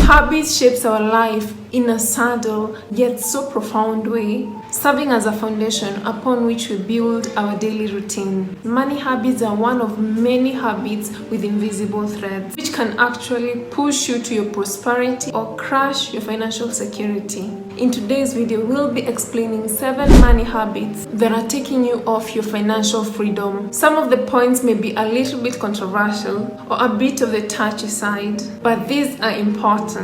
Habits shapes our life in a subtle yet so profound way, serving as a foundation upon which we build our daily routine. Money habits are one of many habits with invisible threads, which can actually push you to your prosperity or crush your financial security. In today's video, we'll be explaining 7 money habits that are taking you off your financial freedom. Some of the points may be a little bit controversial or a bit of the touchy side, but these are important.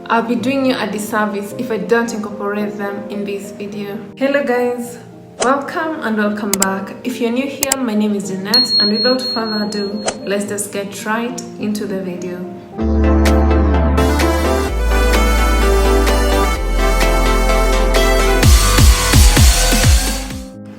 I'll be doing you a disservice if I don't incorporate them in this video. Hello guys, welcome and welcome back. If you're new here, my name is Jeanette, and without further ado, let's just get right into the video.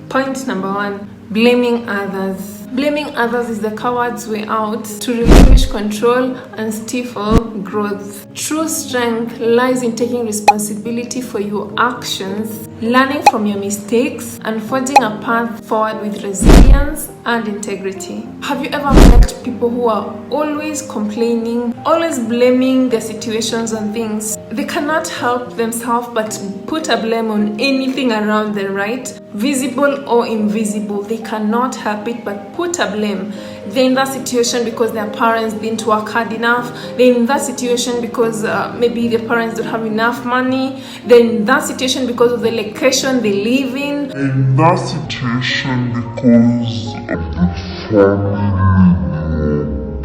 Point number 1, blaming others. Blaming others is the coward's way out to relinquish control and stifle growth. True strength lies in taking responsibility for your actions, learning from your mistakes, and forging a path forward with resilience and integrity. Have you ever met people who are always complaining, always blaming their situations on things? They cannot help themselves but put a blame on anything around them, right? Visible or invisible, they cannot help it but put a blame. They're in that situation because their parents didn't work hard enough. They're in that situation because maybe their parents don't have enough money. They're in that situation because of the location they live in. In that situation because of the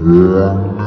family.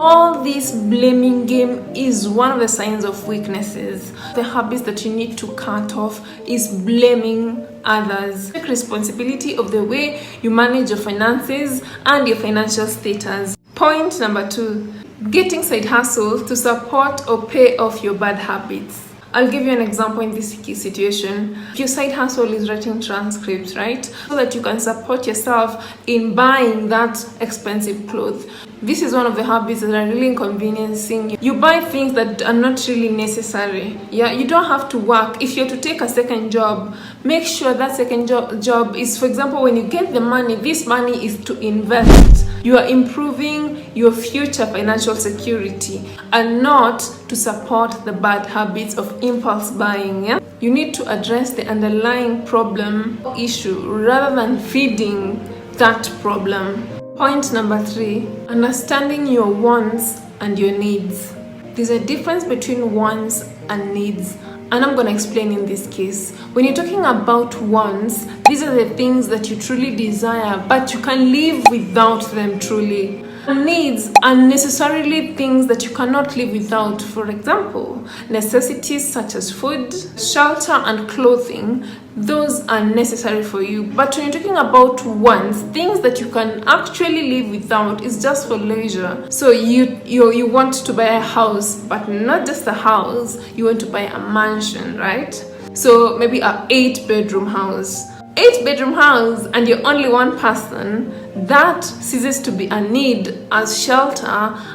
All this blaming game is one of the signs of weaknesses. The habits that you need to cut off is blaming others. Take responsibility of the way you manage your finances and your financial status. Point number 2, getting side hustles to support or pay off your bad habits. I'll give you an example in this situation. Your side hustle is writing transcripts, right? So that you can support yourself in buying that expensive clothes. This is one of the habits that are really inconveniencing you. You buy things that are not really necessary. Yeah, you don't have to work. If you're to take a second job, make sure that second job is, for example, when you get the money, this money is to invest. You are improving your future financial security and not to support the bad habits of impulse buying. Yeah? You need to address the underlying problem issue rather than feeding that problem. Point number 3, understanding your wants and your needs. There's a difference between wants and needs, and I'm going to explain in this case. When you're talking about wants, these are the things that you truly desire, but you can live without them truly. Needs are necessarily things that you cannot live without. For example, necessities such as food, shelter, and clothing, those are necessary for you. But when you're talking about wants, things that you can actually live without, is just for leisure. So you want to buy a house, but not just a house, you want to buy a mansion, right? So maybe a 8-bedroom house. 8-bedroom house and you're only one person, that ceases to be a need as shelter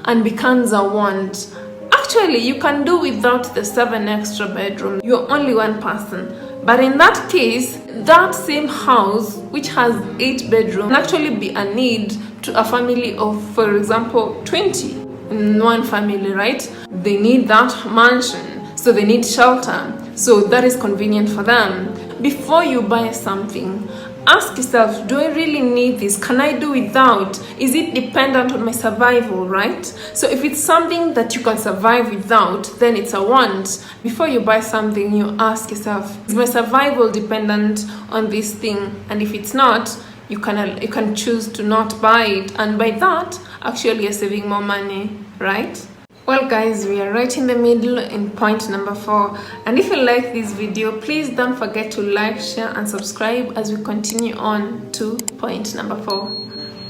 and becomes a want. Actually, you can do without the 7 extra bedrooms. You're only one person. But in that case, that same house, which has 8 bedrooms, can actually be a need to a family of, for example, 20 in one family, right? They need that mansion, so they need shelter. So that is convenient for them. Before you buy something, ask yourself, do I really need this? Can I do without? Is it dependent on my survival, right? So if it's something that you can survive without, then it's a want. Before you buy something, you ask yourself, is my survival dependent on this thing? And if it's not, you can choose to not buy it. And by that, actually you're saving more money, right? Well guys, we are right in the middle in point number 4, and if you like this video, please don't forget to like, share and subscribe as we continue on to point number 4.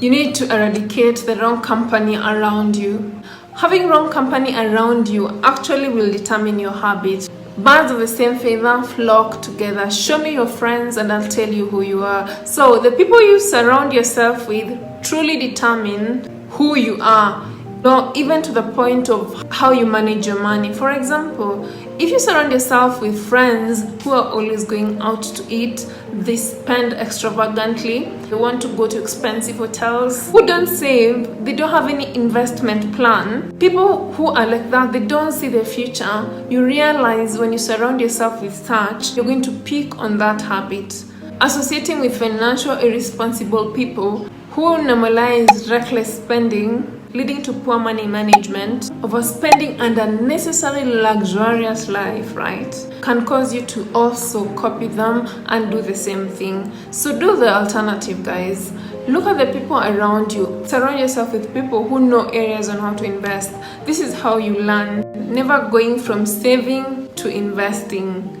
You need to eradicate the wrong company around you. Having wrong company around you actually will determine your habits. Birds of the same feather flock together. Show me your friends and I'll tell you who you are. So the people you surround yourself with truly determine who you are. or even to the point of how you manage your money. For example, if you surround yourself with friends who are always going out to eat, they spend extravagantly, they want to go to expensive hotels, who don't save, they don't have any investment plan. People who are like that, they don't see their future. You realize when you surround yourself with such, you're going to pick on that habit. Associating with financial irresponsible people who normalize reckless spending, leading to poor money management, overspending, and unnecessary luxurious life, right, can cause you to also copy them and do the same thing. So do the alternative, guys. Look at the people around you. Surround yourself with people who know areas on how to invest. This is how you learn. Never going from saving to investing.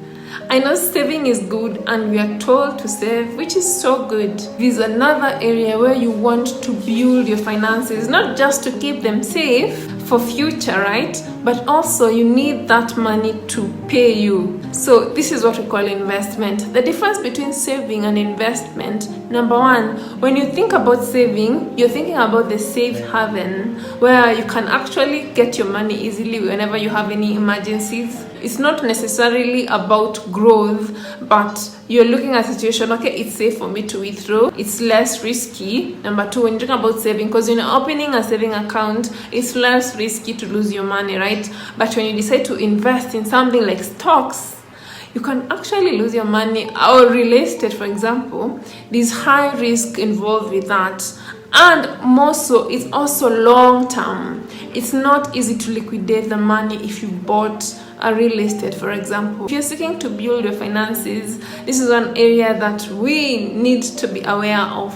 I know saving is good and we are told to save, which is so good. There's another area where you want to build your finances, not just to keep them safe for future, right? But also you need that money to pay you. So this is what we call investment. The difference between saving and investment: number one, when you think about saving, you're thinking about the safe haven where you can actually get your money easily whenever you have any emergencies. It's not necessarily about growth, but you're looking at a situation, okay, it's safe for me to withdraw, it's less risky. Number two, when you're talking about saving, because you're opening a saving account, it's less risky to lose your money, right? But when you decide to invest in something like stocks, you can actually lose your money. Or real estate, for example, there's high risk involved with that. And more so, it's also long term. It's not easy to liquidate the money if you bought a real estate, for example. If you're seeking to build your finances, this is an area that we need to be aware of.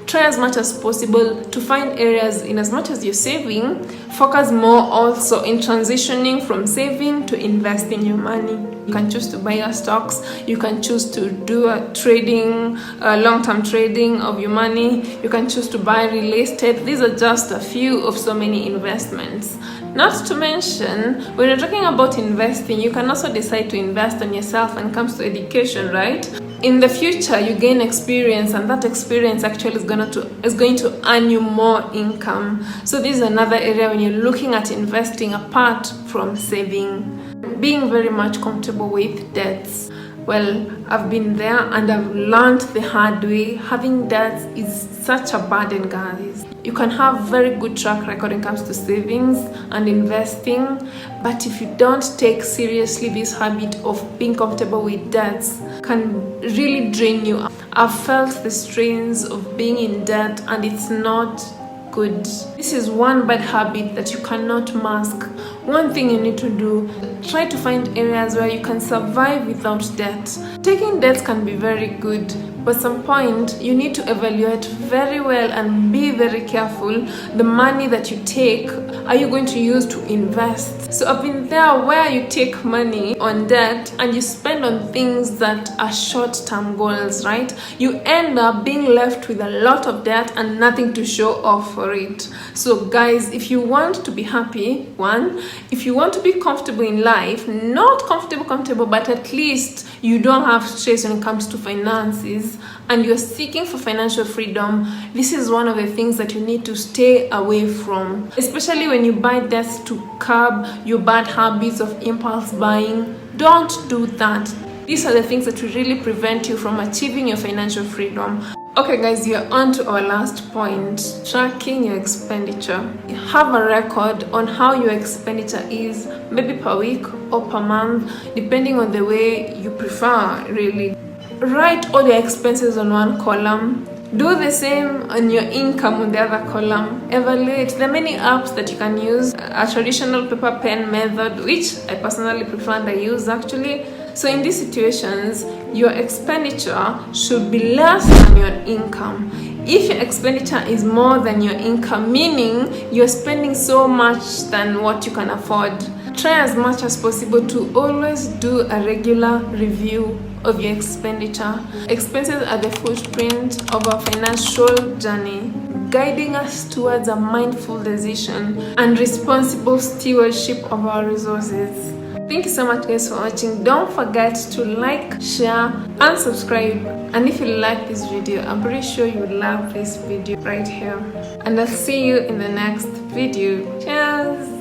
Try as much as possible to find areas, in as much as you're saving, focus more also in transitioning from saving to investing your money. You can choose to buy your stocks, you can choose to do a trading, long-term trading of your money, you can choose to buy real estate. These are just a few of so many investments. Not to mention, when you're talking about investing, you can also decide to invest on yourself when it comes to education, right? In the future, you gain experience, and that experience actually is going to earn you more income. So this is another area when you're looking at investing apart from saving. Being very much comfortable with debts. Well, I've been there and I've learned the hard way. Having debts is such a burden, guys. You can have very good track record when it comes to savings and investing, but if you don't take seriously this habit of being comfortable with debts, can really drain you. I've felt the strains of being in debt and it's not good. This is one bad habit that you cannot mask. One thing you need to do, try to find areas where you can survive without debt. Taking debts can be very good, but at some point you need to evaluate very well and be very careful. The money that you take, are you going to use to invest? So I've been there where you take money on debt and you spend on things that are short-term goals, right? You end up being left with a lot of debt and nothing to show off for it. So guys, if you want to be happy, one, if you want to be comfortable in life, not comfortable, but at least you don't have stress when it comes to finances, and you're seeking for financial freedom, this is one of the things that you need to stay away from, especially when you buy debts to curb your bad habits of impulse buying. Don't do that. These are the things that will really prevent you from achieving your financial freedom. Okay guys, we are on to our last point, tracking your expenditure. Have a record on how your expenditure is, maybe per week or per month, depending on the way you prefer, really. Write all your expenses on one column. Do the same on your income on the other column. Evaluate. There are many apps that you can use. A traditional paper pen method, which I personally prefer and I use actually. So in these situations, your expenditure should be less than your income. If your expenditure is more than your income, meaning you're spending so much than what you can afford, try as much as possible to always do a regular review of your expenditure. Expenses are the footprint of our financial journey, guiding us towards a mindful decision and responsible stewardship of our resources. Thank you so much guys for watching. Don't forget to like, share and subscribe. And if you like this video, I'm pretty sure you will love this video right here. And I'll see you in the next video. Cheers!